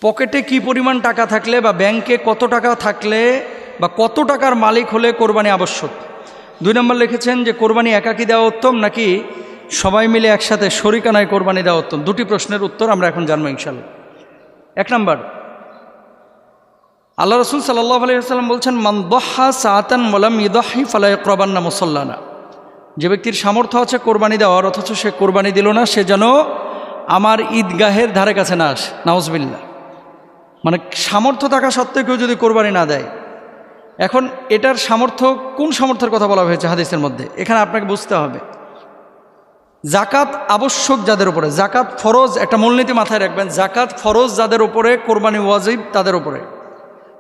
পকেটে কি পরিমাণ টাকা থাকলে বা ব্যাংকে কত টাকা থাকলে বা কত টাকার মালিক হলে কোরবানি আবশ্যক। 2 নম্বর লিখেছেন যে কোরবানি একাকী দেওয়া উত্তম নাকি সবাই মিলে একসাথে শরিকানায় কোরবানি দেওয়া উত্তম। 2টি প্রশ্নের উত্তর আমরা এখন জানবো ইনশাআল্লাহ। 1 নম্বর, আল্লাহ রসুল সাল্লাল্লাহু আলাইহি ওয়াসাল্লাম বলছেন, মান দহা সাআতান ওয়ালাম ইদহি ফালা ইয়াকরাবান্না মুসাল্লানা। যে ব্যক্তির সামর্থ্য আছে কোরবানি দেওয়ার, অথচ সে কোরবানি দিল না, সে যেন আমার ঈদগাহের ধারে কাছে না আসে। নাউজুবিল্লাহ। মানে সামর্থ্য থাকা সত্ত্বেও কেউ যদি কোরবানি না দেয়, এখন এটার সামর্থ্য, কোন সামর্থ্যের কথা বলা হয়েছে হাদিসের মধ্যে, এখানে আপনাকে বুঝতে হবে। জাকাত আবশ্যক যাদের উপরে, জাকাত ফরজ, একটা মূলনীতি মাথায় রাখবেন, জাকাত ফরজ যাদের উপরে, কোরবানি ওয়াজিব তাদের উপরে।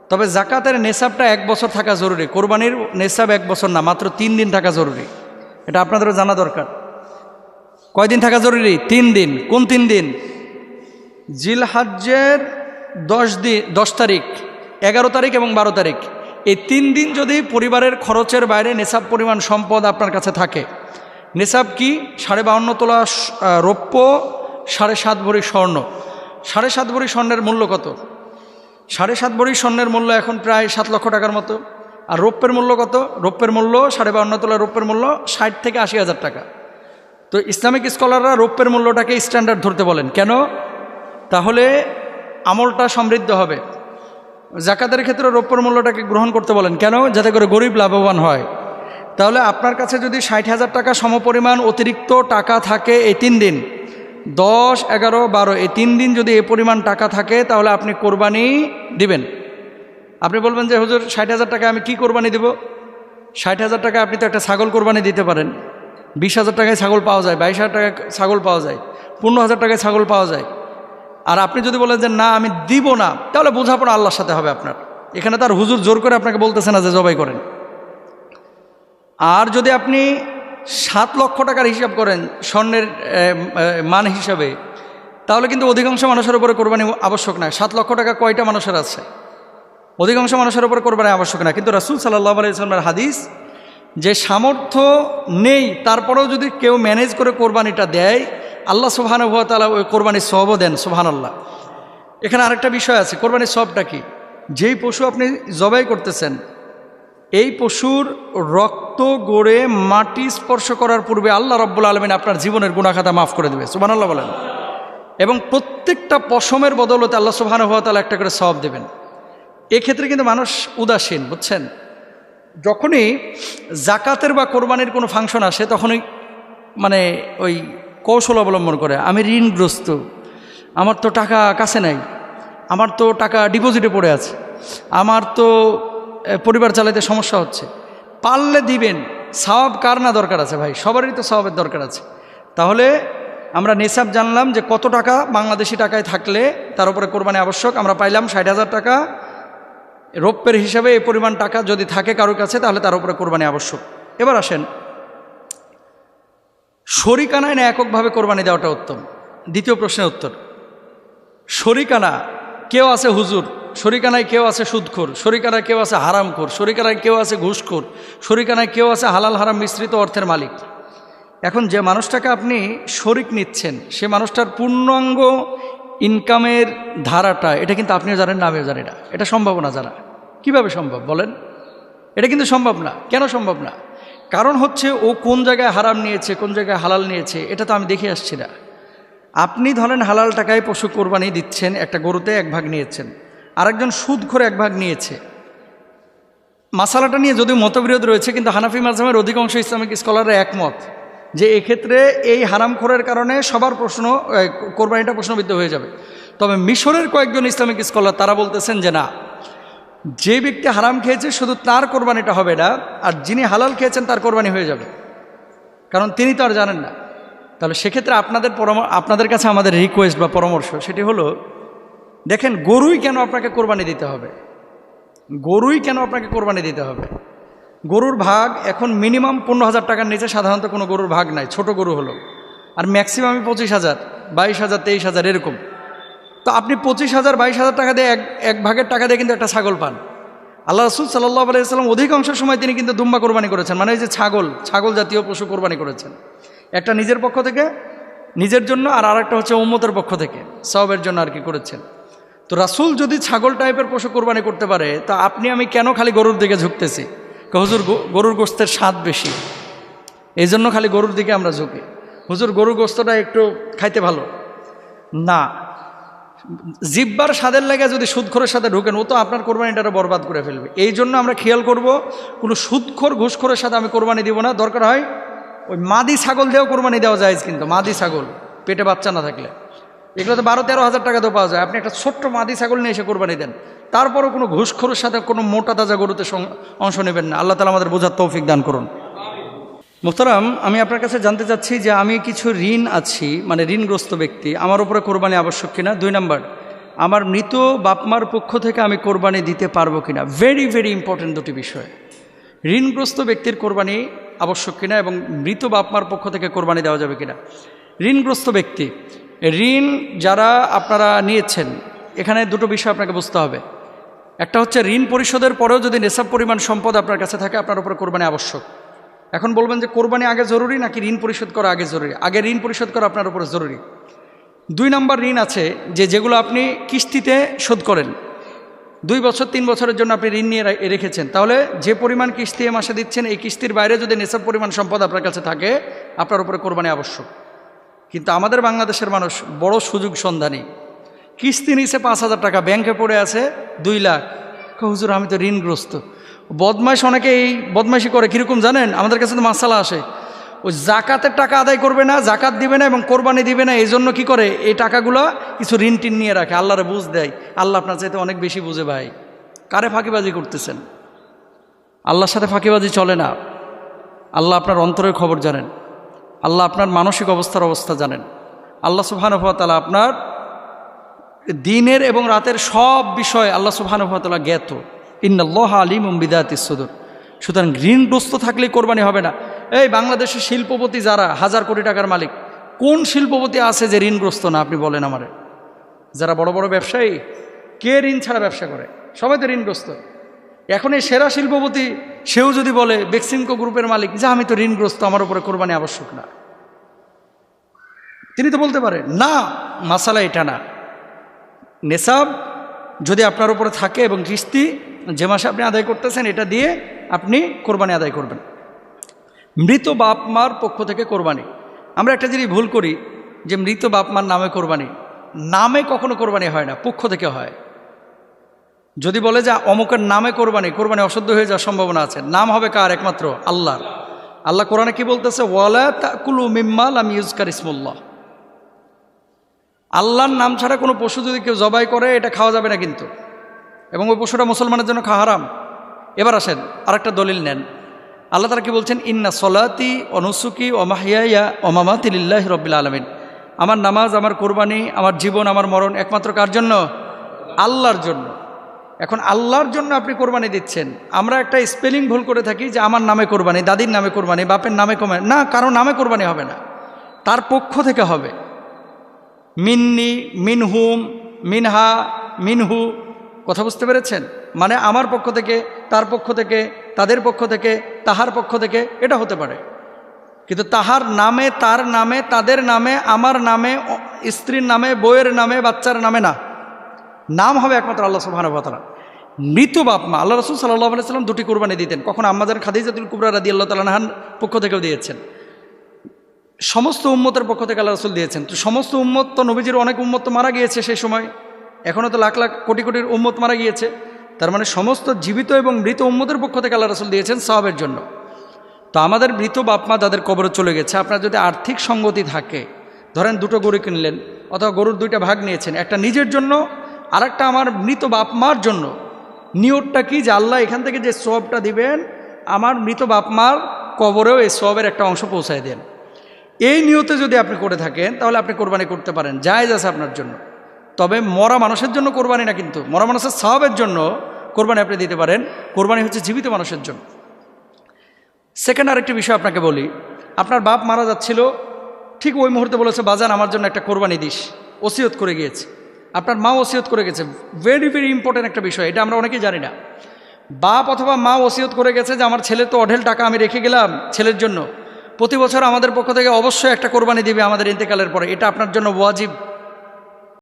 তবে জাকাতের নেশাবটা 1 বছর থাকা জরুরি। কোরবানির নেশাব 1 বছর না, মাত্র 3 দিন থাকা জরুরি। এটা আপনাদেরও জানা দরকার। কয়দিন থাকা জরুরি? 3 দিন। কোন 3 দিন? জিলহজ্জের 10 তারিখ, 11 তারিখ এবং 12 তারিখ। এই 3 দিন যদি পরিবারের খরচের বাইরে নেশাব পরিমাণ সম্পদ আপনার কাছে থাকে। নেশাব কি? 52.5 তোলা রৌপ্য, 7.5 ভরি স্বর্ণ। 7.5 ভরি স্বর্ণের মূল্য কত? 7.5 ভরি স্বর্ণের মূল্য এখন প্রায় 7 লক্ষ টাকার মতো। আর রৌপ্যের মূল্য কত? রৌপ্যের মূল্য 52.5 তোলা রৌপ্যের মূল্য 60 থেকে 80 হাজার টাকা। তো ইসলামিক স্কলাররা রৌপ্যের মূল্যটাকে স্ট্যান্ডার্ড ধরতে বলেন। কেন? তাহলে আমলটা সমৃদ্ধ হবে। জাকাতের ক্ষেত্রে রৌপ্যের মূল্যটাকে গ্রহণ করতে বলেন। কেন? যাতে করে গরিব লাভবান হয়। তাহলে আপনার কাছে যদি 60,000 টাকা সমপরিমাণ অতিরিক্ত টাকা থাকে এই 3 দিন, 10, 11, 12, এই 3 দিন যদি এই পরিমাণ টাকা থাকে, তাহলে আপনি কোরবানি দিবেন। আপনি বলবেন যে হুজুর 60,000 টাকা আমি কি কোরবানি দেব? 60,000 টাকা আপনি তো একটা ছাগল কোরবানি দিতে পারেন। 20,000 টাকায় ছাগল পাওয়া যায়, 22,000 টাকায় ছাগল পাওয়া যায়, 15,000 টাকায় ছাগল পাওয়া যায়। আর আপনি যদি বলেন যে না আমি দিব না, তাহলে বোঝাপড়া আল্লাহর সাথে হবে আপনার। এখানে তার হুজুর জোর করে আপনাকে বলতেছে না যে জবাই করেন। আর যদি আপনি 7 লক্ষ টাকার হিসাব করেন স্বর্ণের মান হিসাবে, তাহলে কিন্তু অধিকাংশ মানুষের উপরে কোরবানি আবশ্যক না। 7 লক্ষ টাকা কয়টা মানুষের আছে? অধিকাংশ মানুষের উপরে কোরবানি আবশ্যক না। কিন্তু রাসূল সাল্লাল্লাহু আলাইহি ওয়াসাল্লামের হাদিস, যে সামর্থ্য নেই তারপরেও যদি কেউ ম্যানেজ করে কোরবানিটা দেয়, আল্লাহ সুবহানাহু ওয়া তাআলা ওই কোরবানির সওয়াবও দেন। সুবহানাল্লাহ। এখানে আরেকটা বিষয় আছে, কোরবানির সওয়াবটা কি? যেই পশু আপনি জবাই করতেছেন, এই পশুর রক্ত গড়ে মাটি স্পর্শ করার পূর্বে আল্লাহ রাব্বুল আলামিন আপনার জীবনের গুনাহ খাতা মাফ করে দেবে। সুবহানাল্লাহ বলেন। এবং প্রত্যেকটা পশমের বদৌলতে আল্লাহ সুবহানাহু ওয়া তাআলা একটা করে সওয়াব দেবেন। এক্ষেত্রে কিন্তু মানুষ উদাসীন, বুঝছেন? যখনই জাকাতের বা কোরবানির কোনো ফাংশন আসে, তখনই মানে ওই কৌশল অবলম্বন করে, আমি ঋণগ্রস্ত, আমার তো টাকা কাছে নাই, আমার তো টাকা ডিপোজিটে পড়ে আছে, আমার তো পরিবার চালাইতে সমস্যা হচ্ছে, পারলে দিবেন। সওয়াব কার না দরকার আছে ভাই? সবারই তো সওয়াবের দরকার আছে। তাহলে আমরা নিসাব জানলাম যে কত টাকা বাংলাদেশি টাকায় থাকলে তার উপরে কোরবানি আবশ্যক। আমরা পাইলাম 60,000 টাকা রৌপ্যের হিসাবে এই পরিমাণ টাকা যদি থাকে কারোর কাছে, তাহলে তার উপরে কোরবানি আবশ্যক। এবার আসেন, শরিকানায় না এককভাবে কোরবানি দেওয়াটা উত্তম? দ্বিতীয় প্রশ্নের উত্তর, শরিকানা কেউ আছে হুজুর, শরিকানায় কেউ আছে সুদখোর, শরিকানায় কেউ আছে হারামখোর, শরিকানায় কেউ আছে ঘুষখোর, শরিকানায় কেউ আছে হালাল হারাম মিশ্রিত অর্থের মালিক। এখন যে মানুষটাকে আপনি শরিক নিচ্ছেন, সে মানুষটার পূর্ণাঙ্গ ইনকামের ধারাটা, এটা কিন্তু আপনিও জানেন না, আমিও জানি না। এটা সম্ভব না জানা। কিভাবে সম্ভব বলেন? এটা কিন্তু সম্ভব না। কেন সম্ভব না? কারণ হচ্ছে ও কোন জায়গায় হারাম নিয়েছে, কোন জায়গায় হালাল নিয়েছে, এটা তো আমি দেখে আসছি না। আপনি ধরেন হালাল টাকায় পশু কোরবানি দিচ্ছেন, একটা গরুতে 1 ভাগ নিয়েছেন, আরেকজন সুদখোর 1 ভাগ নিয়েছে। মাসালাটা নিয়ে যদিও মতবিরোধ রয়েছে, কিন্তু হানাফি মাযহাবের অধিকাংশ ইসলামিক স্কলাররা একমত যে এক্ষেত্রে এই হারামখোরের কারণে সবার কোরবানিটা প্রশ্নবিদ্ধ হয়ে যাবে। তবে মিশরের কয়েকজন ইসলামিক স্কলার তারা বলতেছেন যে না, যে ব্যক্তি হারাম খেয়েছে শুধু তার কোরবানিটা হবে না, আর যিনি হালাল খেয়েছেন তার কোরবানি হয়ে যাবে, কারণ তিনি তো আর জানেন না। তাহলে সেক্ষেত্রে আপনাদের কাছে আমাদের রিকোয়েস্ট বা পরামর্শ, সেটি হলো, দেখেন গরুই কেন আপনাকে কোরবানি দিতে হবে? গরুই কেন আপনাকে কোরবানি দিতে হবে? গরুর ভাগ এখন মিনিমাম 15,000 টাকার নিচে সাধারণত কোনো গরুর ভাগ নাই, ছোট গরু হলো, আর ম্যাক্সিমামই 25,000, 22,000, 23,000 এরকম। তো আপনি 25,000, 22,000 টাকা দিয়ে এক ভাগের টাকা দিয়ে কিন্তু একটা ছাগল পান। আল্লাহ রাসূল সাল্লাল্লাহু আলাইহি ওয়াসাল্লাম অধিকাংশ সময় তিনি কিন্তু দুম্বা কোরবানি করেছেন, মানে এই যে ছাগল জাতীয় পশু কোরবানি করেছেন। একটা নিজের পক্ষ থেকে, নিজের জন্য, আর আরেকটা হচ্ছে উম্মতের পক্ষ থেকে সওয়াবের জন্য আর কি করেছেন। তো রাসূল যদি ছাগল টাইপের পশু কোরবানি করতে পারে, তা আপনি আমি কেন খালি গরুর দিকে ঝুঁকতেছি? হুজুর গরুর গোশতের স্বাদ বেশি, এই জন্য খালি গরুর দিকে আমরা ঝুঁকি। হুজুর গরুর গোশতটা একটু খাইতে ভালো না, জিব্বার স্বাদের লাগে যদি সুদখোরের সাথে ঢুকেন, ও তো আপনার কোরবানিটা বরবাদ করে ফেলবে। এই জন্য আমরা খেয়াল করব, কোনো সুদখোর ঘুষখোরের সাথে আমি কোরবানি দিব না। দরকার হয় ওই মাদি ছাগল দিয়েও কোরবানি দেওয়া যায়, কিন্তু মাদি ছাগল পেটে বাচ্চা না থাকলে, এগুলো তো 12-13 হাজার টাকা তো পাওয়া যায়। আপনি একটা ছোট্ট মাদি ছাগল নিয়ে এসে কোরবানি দেন, তারপরও কোনো ঘুষখোরের সাথে কোনো মোটা তাজা গরুতে অংশ নেবেন না। আল্লাহ তাআলা আমাদের বোঝার তৌফিক দান করুন। মোহতারাম, আমি আপনার কাছে জানতে চাচ্ছি যে আমি কিছু ঋণ আছি, মানে ঋণগ্রস্ত ব্যক্তি, আমার উপরে কোরবানি আবশ্যক কিনা। 2 নাম্বার, আমার মৃত বাপমার পক্ষ থেকে আমি কোরবানি দিতে পারবো কিনা। ভেরি ভেরি ইম্পর্টেন্ট দুটি বিষয়। ঋণগ্রস্ত ব্যক্তির কোরবানি আবশ্যক কিনা এবং মৃত বাপমার পক্ষ থেকে কোরবানি দেওয়া যাবে কিনা। ঋণগ্রস্ত ব্যক্তি, ঋণ যারা আপনারা নিয়েছেন, এখানে দুটো বিষয় আপনাকে বুঝতে হবে। একটা হচ্ছে ঋণ পরিশোধের পরেও যদি নেশাব পরিমাণ সম্পদ আপনার কাছে থাকে, আপনার উপরে কোরবানি আবশ্যক। এখন বলবেন যে কোরবানি আগে জরুরি নাকি ঋণ পরিশোধ করা আগে জরুরি? আগে ঋণ পরিশোধ করা আপনার উপরে জরুরি। 2 নাম্বার ঋণ আছে যেগুলো আপনি কিস্তিতে শোধ করেন, 2 বছর 3 বছরের জন্য আপনি ঋণ নিয়ে রেখেছেন, তাহলে যে পরিমাণ কিস্তি এ মাসে দিচ্ছেন, এই কিস্তির বাইরে যদি নেশাব পরিমাণ সম্পদ আপনার কাছে থাকে, আপনার উপরে কোরবানি আবশ্যক। কিন্তু আমাদের বাংলাদেশের মানুষ বড় সুযোগ সন্ধানী, কিস্তি নিচে 5,000 টাকা, ব্যাংকে পড়ে আছে 2 লাখ। হুজুর আমি তো ঋণগ্রস্ত। বদমাইশ অনেকে এই বদমাইশি করে, কীরকম জানেন? আমাদের কাছে তো মাসালা আসে, ওই জাকাতের টাকা আদায় করবে না, জাকাত দিবে না এবং কোরবানি দিবে না, এই জন্য কী করে, এই টাকাগুলো কিছু ঋণ টিন নিয়ে রাখে, আল্লাহরে বুঝ দেয়। আল্লাহ আপনার চাইতে অনেক বেশি বুঝে ভাই। কারে ফাঁকিবাজি করতেছেন? আল্লাহর সাথে ফাঁকিবাজি চলে না। আল্লাহ আপনার অন্তরের খবর জানেন, আল্লাহ আপনার মানসিক অবস্থা জানেন। আল্লাহ সুবহানাহু ওয়া তাআলা আপনার দিনের এবং রাতের সব বিষয় আল্লাহ সুবহানাহু ওয়া তাআলা জ্ঞাত। ইন্নাল্লাহা আলিমুম বিযাতিস সুদূর। সুতরাং ঋণগ্রস্ত থাকলেই কোরবানি হবে না। এই বাংলাদেশের শিল্পপতি যারা 1000 কোটি টাকার মালিক, কোন শিল্পপতি আছে যে ঋণগ্রস্ত না? আপনি বলেন আমারে। যারা বড় বড় ব্যবসায়ী, কে ঋণ ছাড়া ব্যবসা করে? সবাই তো ঋণগ্রস্ত। এখন এই সেরা শিল্পপতি, সেও যদি বলে, বেক্সিমকো গ্রুপের মালিক, যে আমি তো ঋণগ্রস্ত, আমার উপরে কোরবানি আবশ্যক না, তিনি তো বলতে পারে না। মাসালা এটা না। নেশাব যদি আপনার উপরে থাকে এবং কিস্তি যে মাসে আপনি আদায় করতেছেন, এটা দিয়ে আপনি কোরবানি আদায় করবেন। মৃত বাপ মার পক্ষ থেকে কোরবানি, আমরা একটা জিনিস ভুল করি যে মৃত বাপ মার নামে কোরবানি। নামে কখনো কোরবানি হয় না, পক্ষ থেকে হয়। যদি বলে যে অমুকের নামে কোরবানি, কোরবানি অশুদ্ধ হয়ে যাওয়ার সম্ভাবনা আছে। নাম হবে কার? একমাত্র আল্লাহর। আল্লাহ কোরআনে কি বলতেছে? ওয়ালা তাকুলু মিম্মা লাম ইউজকার ইসমুল্লাহ। আল্লাহর নাম ছাড়া কোনো পশু যদি কেউ জবাই করে, এটা খাওয়া যাবে না কিন্তু, এবং ওই পশুটা মুসলমানের জন্য খাওয়া হারাম। এবার আসেন আরেকটা দলিল নেন। আল্লাহ তাআলা কি বলছেন? ইন্না সলাতি ওয়া নুসুকি ওয়া মাহইয়ায়া ওয়া মামাতি লিল্লাহি রাব্বিল আলামিন। আমার নামাজ, আমার কোরবানি, আমার জীবন, আমার মরণ একমাত্র কার জন্য? আল্লাহর জন্য। এখন আল্লাহর জন্য আপনি কোরবানি দিচ্ছেন। আমরা একটা স্পেলিং ভুল করে থাকি যে আমার নামে কোরবানি, দাদির নামে কোরবানি, বাপের নামে কোরবানি। না, কারো নামে কোরবানি হবে না, তার পক্ষ থেকে হবে। মিন্নি, মিনহুম, মিনহা, মিনহু, কথা বুঝতে পেরেছেন? মানে আমার পক্ষ থেকে, তার পক্ষ থেকে, তাদের পক্ষ থেকে, তাহার পক্ষ থেকে, এটা হতে পারে। কিন্তু তাহার নামে, তার নামে, তাদের নামে, আমার নামে, স্ত্রীর নামে, বউয়ের নামে, বাচ্চার নামে না। নাম হবে একমাত্র আল্লাহ সুবহানাহু ওয়া তাআলা। মৃত বাপ মা, আল্লাহ রাসূল সাল্লাল্লাহু আলাইহি ওয়াসাল্লাম 2টি কোরবানি দিতেন। কখন আম্মাজান খাদিজাতুল কুবরা রাদিয়াল্লাহু তাআলা আনহার পক্ষ থেকেও দিয়েছেন, সমস্ত উম্মতের পক্ষ থেকে আল্লাহ রাসূল দিয়েছেন। তো সমস্ত উম্মত তো, নবীজির অনেক উম্মত তো মারা গিয়েছে সেই সময়, এখনও তো লাখ লাখ কোটি কোটির উম্মত মারা গিয়েছে। তার মানে সমস্ত জীবিত এবং মৃত উম্মতের পক্ষ থেকে আল্লাহ রাসূল দিয়েছেন সওয়াবের জন্য। তো আমাদের মৃত বাপ মা যাদের কবরে চলে গেছে, আপনার যদি আর্থিক সঙ্গতি থাকে, ধরেন 2টো গরু কিনলেন, অথবা গরুর 2টা ভাগ নিয়েছেন, একটা নিজের জন্য আর একটা আমার মৃত বাপ মার জন্য। নিয়তটা কি? যে আল্লাহ এখান থেকে যে সওয়াবটা দিবেন, আমার মৃত বাপ মার কবরেও এই সওয়াবের একটা অংশ পৌঁছায় দেন। এই নিয়তে যদি আপনি করে থাকেন, তাহলে আপনি কোরবানি করতে পারেন, জায়েজ আছে আপনার জন্য। তবে মরা মানুষের জন্য কোরবানি না, কিন্তু মরা মানুষের সওয়াবের জন্য কোরবানি আপনি দিতে পারেন। কোরবানি হচ্ছে জীবিত মানুষের জন্য। সেকেন্ড আরেকটি বিষয় আপনাকে বলি, আপনার বাপ মারা যাচ্ছিল, ঠিক ওই মুহূর্তে বলেছে, বাজান আমার জন্য একটা কোরবানি দিস, ওসিয়ত করে গিয়েছে। আপনার মা ওসিয়ত করে গেছে, ভেরি ভেরি ইম্পর্টেন্ট একটা বিষয়, এটা আমরা অনেকেই জানি না। বাপ অথবা মা ওসিয়ত করে গেছে যে আমার ছেলে তো অঢেল টাকা আমি রেখে গেলাম ছেলের জন্য, প্রতি বছর আমাদের পক্ষ থেকে অবশ্যই একটা কোরবানি দিবে আমাদের ইন্তেকালের পরে, এটা আপনার জন্য ওয়াজিব।